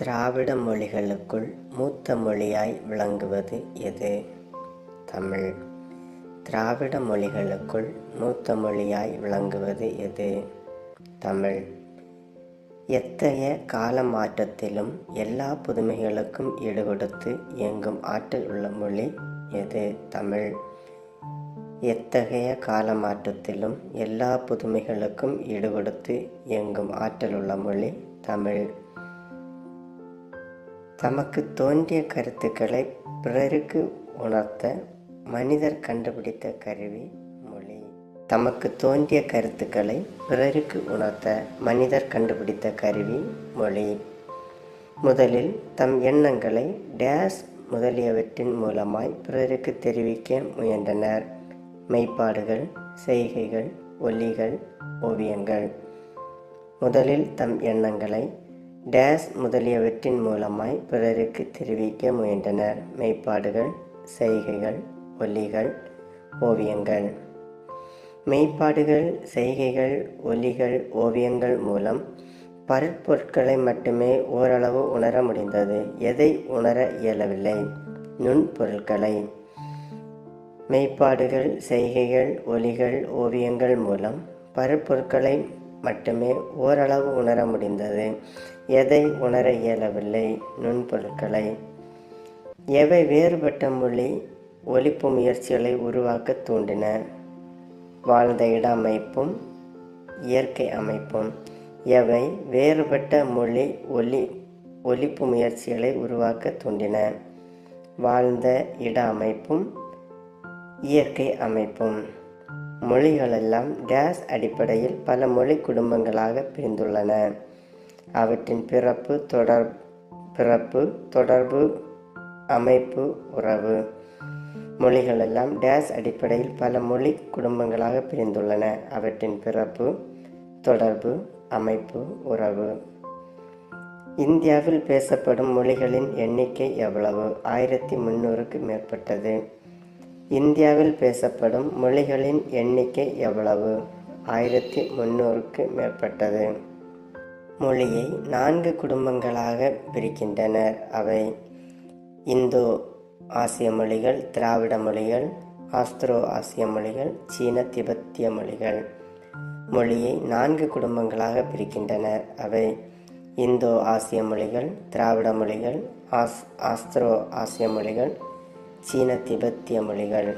திராவிட மொழிகளுக்குள் மூத்த மொழியாய் விளங்குவது எது? தமிழ். திராவிட மொழிகளுக்குள் மூத்த மொழியாய் விளங்குவது எது? தமிழ். எத்தகைய கால மாற்றத்திலும் எல்லா புதுமைகளுக்கும் ஈடுகொடுத்து இயங்கும் ஆற்றல் உள்ள மொழி எது? தமிழ். எத்தகைய கால மாற்றத்திலும் எல்லா புதுமைகளுக்கும் ஈடுகொடுத்து இயங்கும் ஆற்றல் உள்ள மொழி தமிழ். தமக்கு தோன்றிய கருத்துக்களை பிறருக்கு உணர்த்த மனிதர் கண்டுபிடித்த கருவி மொழி. தமக்கு தோன்றிய கருத்துக்களை பிறருக்கு உணர்த்த மனிதர் கண்டுபிடித்த கருவி மொழி. முதலில் தம் எண்ணங்களை டேஸ் முதலியவற்றின் மூலமாய் பிறருக்கு தெரிவிக்க முயன்றனர். மெய்ப்பாடுகள், செய்கைகள், ஒலிகள், ஓவியங்கள். முதலில் தம் எண்ணங்களை டேஸ் முதலியவற்றின் மூலமாய் பிறருக்கு தெரிவிக்க முயன்றனர். மெய்ப்பாடுகள், செய்கைகள், ஒலிகள், ஓவியங்கள். மெய்ப்பாடுகள், செய்கைகள், ஒலிகள், ஓவியங்கள் மூலம் பருப்பொருட்களை மட்டுமே ஓரளவு உணர முடிந்தது. எதை உணர இயலவில்லை? நுண்பொருட்களை. மெய்ப்பாடுகள், செய்கைகள், ஒலிகள், ஓவியங்கள் மூலம் பருப்பொருட்களை மட்டுமே ஓரளவு உணர முடிந்தது. எதை உணர இயலவில்லை? நுண்பொருட்களை. எவை வேறுபட்ட மொழி ஒலிப்பு முயற்சிகளை உருவாக்க தூண்டின? வாழ்ந்த இட அமைப்பும் இயற்கை அமைப்பும். எவை வேறுபட்ட மொழி ஒலிப்பு முயற்சிகளை உருவாக்க தூண்டின? வாழ்ந்த இட அமைப்பும் இயற்கை அமைப்பும். மொழிகளெல்லாம் டேஸ் அடிப்படையில் பல மொழி குடும்பங்களாக பிரிந்துள்ளன. அவற்றின் பிறப்பு, தொடர்பு, அமைப்பு, உறவு. மொழிகளெல்லாம் டேஸ் அடிப்படையில் பல மொழி குடும்பங்களாக பிரிந்துள்ளன. அவற்றின் பிறப்பு, தொடர்பு, அமைப்பு, உறவு. இந்தியாவில் பேசப்படும் மொழிகளின் எண்ணிக்கை எவ்வளவு? 1300க்கு மேற்பட்டது. இந்தியாவில் பேசப்படும் மொழிகளின் எண்ணிக்கை எவ்வளவு? 1300க்கு மேற்பட்டது. மொழியை 4 குடும்பங்களாக பிரிக்கின்றனர். அவை இந்தோ ஆசிய மொழிகள், திராவிட மொழிகள், ஆஸ்திரோ ஆசிய மொழிகள், சீன திபெத்திய மொழிகள். மொழியை 4 குடும்பங்களாக பிரிக்கின்றனர். அவை இந்தோ ஆசிய மொழிகள், திராவிட மொழிகள், ஆஸ்திரோ ஆசிய மொழிகள், சீன திபெத்திய மொழிகள்.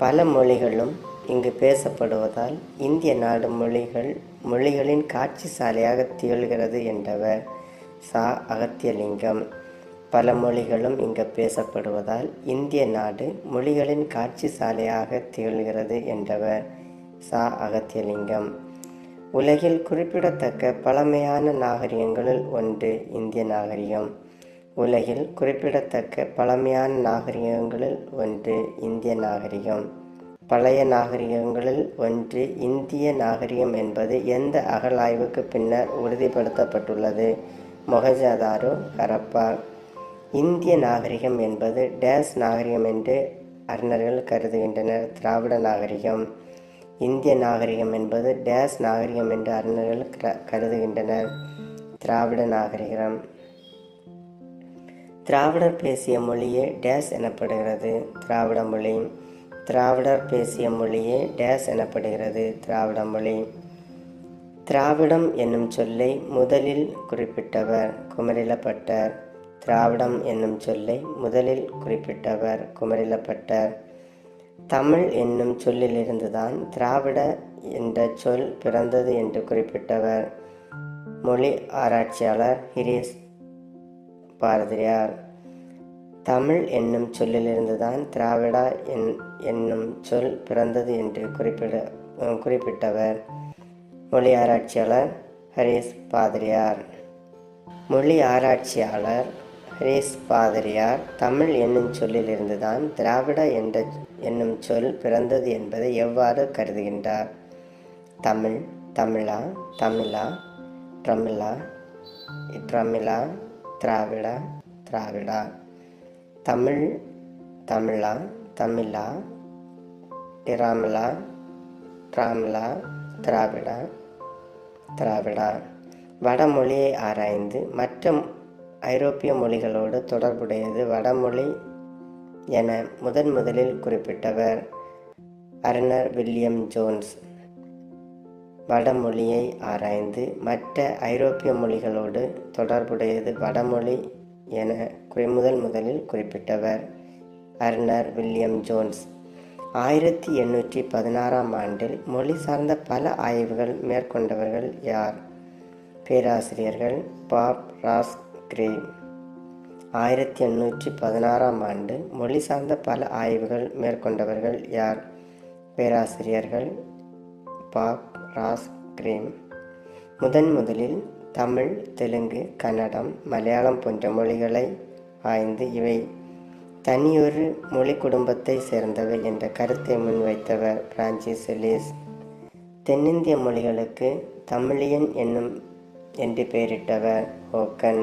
பல மொழிகளும் இங்கு பேசப்படுவதால் இந்திய நாடு மொழிகளின் காட்சி சாலையாக திகழ்கிறது என்றவர் சா. அகத்தியலிங்கம். பல மொழிகளும் இங்கு பேசப்படுவதால் இந்திய நாடு மொழிகளின் காட்சி சாலையாக திகழ்கிறது என்றவர் சா. அகத்தியலிங்கம். உலகில் குறிப்பிடத்தக்க பழமையான நாகரிகங்களில் ஒன்று இந்திய நாகரிகம். உலகில் குறிப்பிடத்தக்க பழமையான நாகரிகங்களில் ஒன்று இந்திய நாகரிகம். பழைய நாகரிகங்களில் ஒன்று இந்திய நாகரிகம் என்பது எந்த அகழாய்வுக்கு பின்னர் உறுதிப்படுத்தப்பட்டுள்ளது? மொஹஞ்சதாரோ, ஹரப்பா. இந்திய நாகரிகம் என்பது டேஸ் நாகரிகம் என்று அறிஞர்கள் கருதுகின்றனர். திராவிட நாகரிகம். இந்திய நாகரிகம் என்பது டேஸ் நாகரிகம் என்று அறிஞர்கள் கருதுகின்றனர். திராவிட நாகரிகம். திராவிடர் பேசிய மொழியே டேஸ் எனப்படுகிறது. திராவிட மொழி. திராவிடர் பேசிய மொழியே டேஸ் எனப்படுகிறது. திராவிட மொழி. திராவிடம் என்னும் சொல்லை முதலில் குறிப்பிட்டவர் குமரிலப்பட்டர். திராவிடம் என்னும் சொல்லை முதலில் குறிப்பிட்டவர் குமரிலப்பட்டர். தமிழ் என்னும் சொல்லிலிருந்துதான் திராவிட என்ற சொல் பிறந்தது என்று குறிப்பிட்டவர் மொழி ஆராய்ச்சியாளர் ஹிரீஸ் பாரதியார். தமிழ் என்னும் சொல்லிலிருந்துதான் திராவிடா என்னும் சொல் பிறந்தது என்று குறிப்பிட்டவர் மொழி ஆராய்ச்சியாளர் ஹரீஸ் பாதிரியார். மொழி ஆராய்ச்சியாளர் ஹரீஸ் பாதிரியார் தமிழ் என்னும் சொல்லிலிருந்துதான் திராவிட என்னும் சொல் பிறந்தது என்பதை எவ்வாறு கருதுகின்றார்? தமிழ், தமிழா, தமிழா, ட்ரமிழா, இட்ரமிழா, திராவிடா, திராவிடா. தமிழ், தமிழா, தமிழா, டிராமிழா, டிராமிழா, திராவிடா, திராவிடா. வடமொழியை ஆராய்ந்து மற்ற ஐரோப்பிய மொழிகளோடு தொடர்புடையது வடமொழி என முதலில் குறிப்பிட்டவர் அர்னர் வில்லியம் ஜோன்ஸ். வடமொழியை ஆராய்ந்து மற்ற ஐரோப்பிய மொழிகளோடு தொடர்புடையது வடமொழி என முதலில் குறிப்பிட்டவர் அர்னர் வில்லியம் ஜோன்ஸ். 1816 ஆண்டில் மொழி சார்ந்த பல ஆய்வுகள் மேற்கொண்டவர்கள் யார்? பேராசிரியர்கள் பாப் ராஸ் கிரேவ். 1816 ஆண்டு மொழி சார்ந்த பல ஆய்வுகள் மேற்கொண்டவர்கள் யார்? பேராசிரியர்கள் பாப் ராஸ் கிரேவ். முதலில் தமிழ், தெலுங்கு, கன்னடம், மலையாளம் போன்ற மொழிகளை ஆய்ந்து இவை தனியொரு மொழி குடும்பத்தை சேர்ந்தவை என்ற கருத்தை முன்வைத்தவர் பிரான்சிஸ் எலிஸ். தென்னிந்திய மொழிகளுக்கு தமிழியன் என்று பெயரிட்டவர் ஹோக்கன்.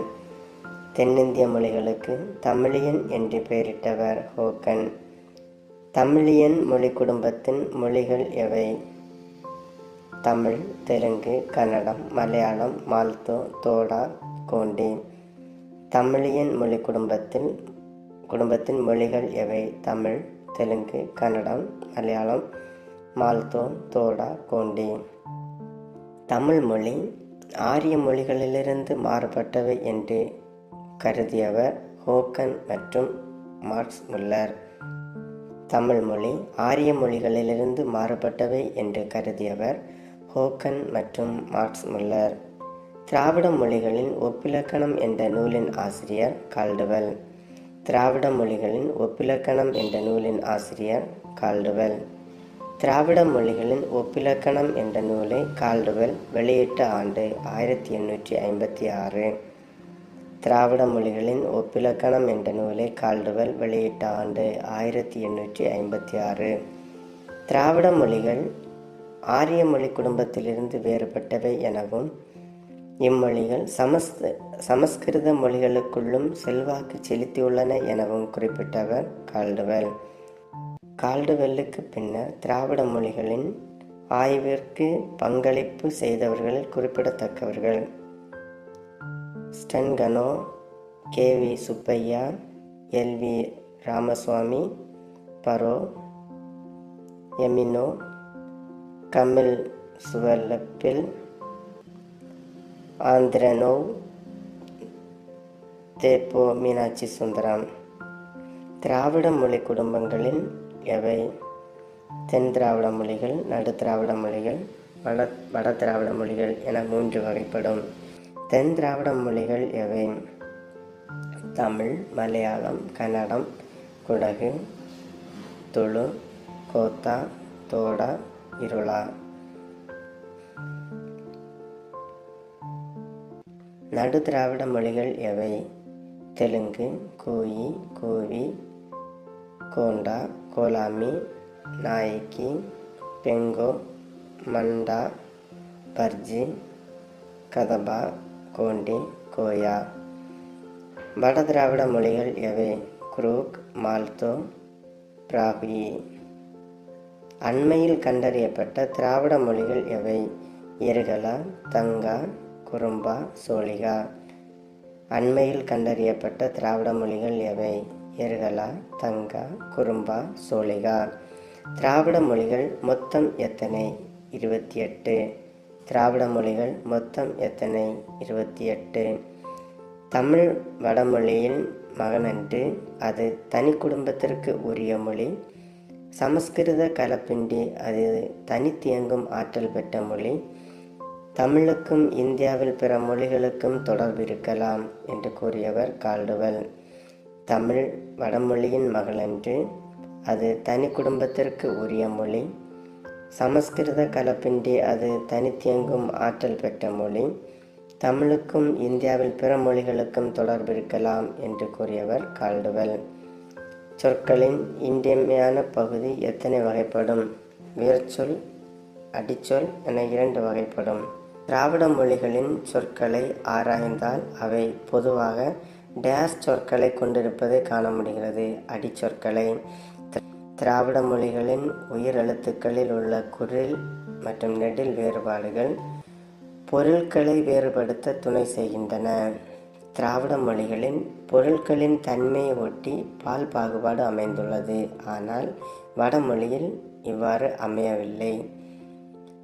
தென்னிந்திய மொழிகளுக்கு தமிழியன் என்று பெயரிட்டவர் ஹோக்கன். தமிழியன் மொழி குடும்பத்தின் மொழிகள் எவை? தமிழ், தெலுங்கு, கன்னடம், மலையாளம், மால்தோ, தோடா, கோண்டி. தமிழியன் மொழி குடும்பத்தின் மொழிகள் எவை? தமிழ், தெலுங்கு, கன்னடம், மலையாளம், மால்தோ, தோடா, கோண்டி. தமிழ் மொழி ஆரிய மொழிகளிலிருந்து மாறுபட்டவை என்று கருதியவர் ஹோக்கன் மற்றும் மார்க்ஸ் முல்லர். தமிழ் மொழி ஆரிய மொழிகளிலிருந்து மாறுபட்டவை என்று கருதியவர் ஹோக்கன் மற்றும் மார்க்ஸ் முல்லர். திராவிட மொழிகளின் ஒப்பிலக்கணம் என்ற நூலின் ஆசிரியர் கால்டுவெல். திராவிட மொழிகளின் ஒப்பிலக்கணம் என்ற நூலின் ஆசிரியர் கால்டுவெல். திராவிட மொழிகளின் ஒப்பிலக்கணம் என்ற நூலை கால்டுவெல் வெளியிட்ட ஆண்டு 1856. திராவிட மொழிகளின் ஒப்பிலக்கணம் என்ற நூலை கால்டுவெல் வெளியிட்ட ஆண்டு 1856. திராவிட மொழிகள் ஆரிய மொழி குடும்பத்திலிருந்து வேறுபட்டவை எனவும் இம்மொழிகள் சமஸ்கிருத மொழிகளுக்குள்ளும் செல்வாக்கு செலுத்தியுள்ளன எனவும் குறிப்பிட்டவர் கால்டுவெல். கால்டுவெல்லுக்கு பின்னர் திராவிட மொழிகளின் ஆய்விற்கு பங்களிப்பு செய்தவர்கள் குறிப்பிடத்தக்கவர்கள் ஸ்டன்கனோ, கே.வி. சுப்பையா, எல்.வி. ராமசுவாமி, பரோ, எமினோ, கமில் சுவர்லப்பில், ஆந்திரனோவ், தேப்போ மீனாட்சி சுந்தரம். திராவிட மொழி குடும்பங்களில் எவை? தென் திராவிட மொழிகள், நடு திராவிட மொழிகள், வட திராவிட மொழிகள் என 3 வகைப்படும். தென் திராவிட மொழிகள் எவை? தமிழ், மலையாளம், கன்னடம், குடகு, துளு, கோத்தா, தோடா, இருளா. நடு திராவிட மொழிகள் எவை? தெலுங்கு, கோயி, கோவி, கோண்டா, கோலாமி, நாயக்கி, பெங்கோ, மண்டா, பர்ஜி, கதபா, கோண்டி, கோயா. வட திராவிட மொழிகள் எவை? குரூக், மால்தோ, பிராகுயி. அண்மையில் கண்டறியப்பட்ட திராவிட மொழிகள் எவை? எருகலா, தங்கா, குறும்பா, சோழிகா. அண்மையில் கண்டறியப்பட்ட திராவிட மொழிகள் எவை? எருகலா, தங்கா, குறும்பா, சோழிகா. திராவிட மொழிகள் மொத்தம் எத்தனை? 28. திராவிட மொழிகள் மொத்தம் எத்தனை? 28. தமிழ் வடமொழியின் மகனன்று. அது தனி குடும்பத்திற்கு உரிய மொழி. சமஸ்கிருத கலப்பின்றி அது தனித்தியங்கும் ஆற்றல் பெற்ற மொழி. தமிழுக்கும் இந்தியாவில் பிற மொழிகளுக்கும் தொடர்பு இருக்கலாம் என்று கூறியவர் கால்டுவெல். தமிழ் வடமொழியின் மகளன்று. அது தனி குடும்பத்திற்கு உரிய மொழி. சமஸ்கிருத கலப்பின்றி அது தனித்தியங்கும் ஆற்றல் பெற்ற மொழி. தமிழுக்கும் இந்தியாவில் பிற மொழிகளுக்கும் தொடர்பு இருக்கலாம் என்று கூறியவர் கால்டுவெல். சொற்களின் இன்றியமையான பகுதி எத்தனை வகைப்படும்? வேர்ச்சொல், அடிச்சொல் என 2 வகைப்படும். திராவிட மொழிகளின் சொற்களை ஆராய்ந்தால் அவை பொதுவாக டேஸ் சொற்களை கொண்டிருப்பதை காண முடிகிறது. அடிச்சொற்களை. திராவிட மொழிகளின் உயிர் எழுத்துக்களில் உள்ள குறில் மற்றும் நெடில் வேறுபாடுகள் பொருட்களை வேறுபடுத்த துணை செய்கின்றன. திராவிட மொழிகளின் பொருட்களின் தன்மையை ஒட்டி பால் பாகுபாடு அமைந்துள்ளது. ஆனால் வடமொழியில் இவ்வாறு அமையவில்லை.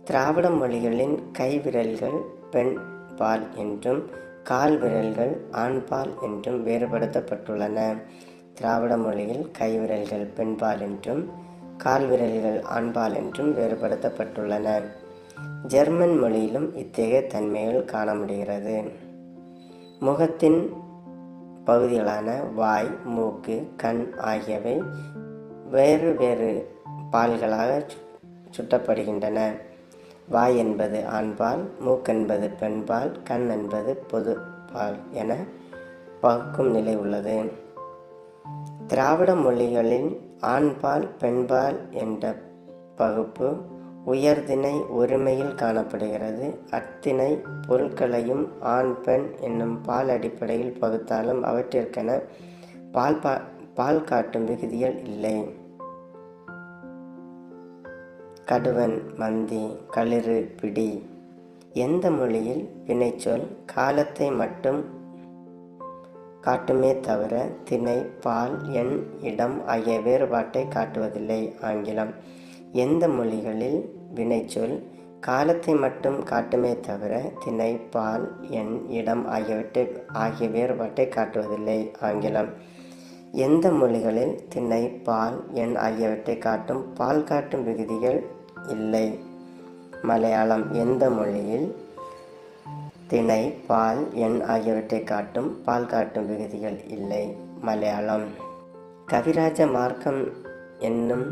திராவிட மொழிகளின் கைவிரல்கள் பெண் பால் என்றும் கால் விரல்கள் ஆண்பால் என்றும் வேறுபடுத்தப்பட்டுள்ளன. திராவிட மொழியில் கைவிரல்கள் பெண்பால் என்றும் கால் விரல்கள் ஆண்பால் என்றும் வேறுபடுத்தப்பட்டுள்ளன. ஜெர்மன் மொழியிலும் இத்தகைய தன்மைகள் காண முடிகிறது. முகத்தின் பகுதிகளான வாய், மூக்கு, கண் ஆகியவை வேறு வேறு பால்களாக சுட்டப்படுகின்றன. வாய் என்பது ஆண்பால், மூக்கென்பது பெண்பால், கண் என்பது பொது பால் என பகுக்கும் நிலை உள்ளது. திராவிட மொழிகளின் ஆண்பால் பெண்பால் என்ற பகுப்பு உயர்திணை ஒருமையில் காணப்படுகிறது. அத்திணை பொருட்களையும் ஆண் பெண் என்னும் பால் அடிப்படையில் பகுத்தாலும் அவற்றிற்கென பால் காட்டும் விகுதிகள் இல்லை. கடுவன், மந்தி, களிறு, பிடி. எந்த மொழியில் வினைச்சொல் காலத்தை மட்டும் காட்டுமே தவிர திணை, பால், எண், இடம் ஆகிய வேறுபாட்டை காட்டுவதில்லை. ஆங்கிலம். எந்த மொழிகளில் வினைச்சொல் காலத்தை மட்டும் காட்டுமே தவிர திணை, பால், எண், இடம் ஆகிய வேறுபாட்டை காட்டுவதில்லை. ஆங்கிலம். எந்த மொழிகளில் திணை, பால், எண் ஆகியவற்றை காட்டும் பால் காட்டும் விகுதிகள் இல்லை. மலையாளம். எந்த மொழியில் திணை, பால், எண் ஆகியவற்றை காட்டும் பால் காட்டும் விகுதிகள் இல்லை. மலையாளம். கவிராஜ மார்க்கம் என்னும்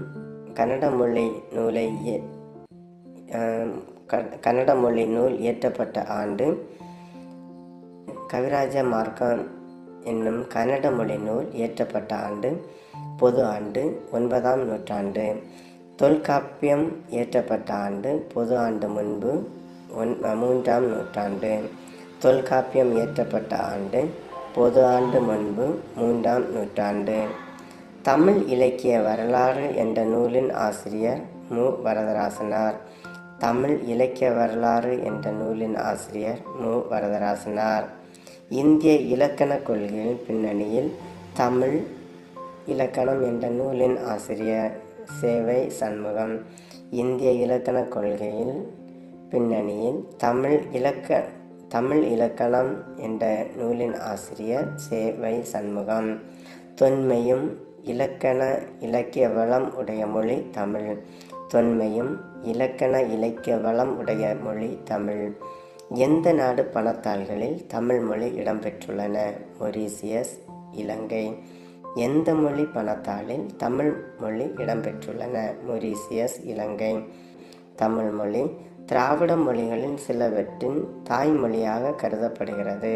கன்னட மொழி நூல் இயற்றப்பட்ட ஆண்டு. கவிராஜ மார்க்கம் என்னும் கன்னட மொழி நூல் இயற்றப்பட்ட ஆண்டு பொது ஆண்டு 9ஆம் நூற்றாண்டு. தொல்காப்பியம் இயற்றப்பட்ட ஆண்டு பொது ஆண்டு முன்பு 3ஆம் நூற்றாண்டு. தொல்காப்பியம் இயற்றப்பட்ட ஆண்டு பொது ஆண்டு முன்பு 3ஆம் நூற்றாண்டு. தமிழ் இலக்கிய வரலாறு என்ற நூலின் ஆசிரியர் மு. வரதராசனார். தமிழ் இலக்கிய வரலாறு என்ற நூலின் ஆசிரியர் மு. வரதராசனார். இந்திய இலக்கண கொள்கையின் பின்னணியில் தமிழ் இலக்கணம் என்ற நூலின் ஆசிரியர் சேவை சண்முகம். இந்திய இலக்கண கொள்கையின் பின்னணியில் தமிழ் இலக்கணம் என்ற நூலின் ஆசிரியர் சேவை சண்முகம். தொன்மையும் இலக்கிய வளம் உடைய மொழி தமிழ். தொன்மையும் இலக்கண இலக்கிய வளம் உடைய மொழி தமிழ். எந்த நாடு பணத்தாள்களில் தமிழ் மொழி இடம்பெற்றுள்ளன? மொரீசியஸ், இலங்கை. எந்த மொழி பணத்தாளில் தமிழ் மொழி இடம்பெற்றுள்ளன? மொரீசியஸ், இலங்கை. தமிழ் மொழி திராவிட மொழிகளின் சிலவற்றின் தாய்மொழியாக கருதப்படுகிறது.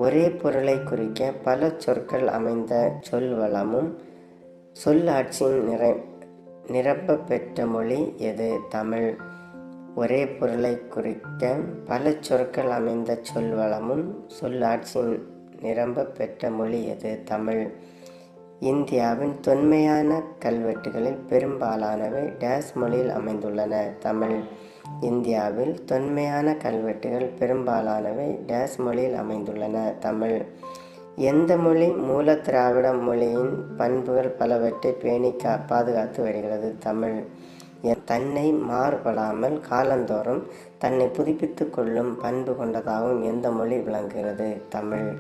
ஒரே பொருளை குறிக்க பல சொற்கள் அமைந்த சொல் வளமும் சொல்லாட்சியின் நிரம்ப பெற்ற மொழி எது? தமிழ். ஒரே பொருளை குறிக்க பல சொற்கள் அமைந்த சொல் வளமும் சொல்லாட்சியின் நிரம்ப பெற்ற மொழி எது? தமிழ். இந்தியாவின் தொன்மையான கல்வெட்டுகளில் பெரும்பாலானவை டேஸ் மொழியில் அமைந்துள்ளன? தமிழ். இந்தியாவில் தொன்மையான கல்வெட்டுகள் பெரும்பாலானவை டேஸ் மொழியில் அமைந்துள்ளன? தமிழ். எந்த மொழி மூல திராவிட மொழியின் பண்புகள் பலவற்றை பேணி பாதுகாத்து வருகிறது? தமிழ். தன்னை மாறுபடாமல் காலந்தோறும் தன்னை புதுப்பித்து கொள்ளும் பண்பு கொண்டதாகவும் எந்த மொழி விளங்குகிறது? தமிழ்.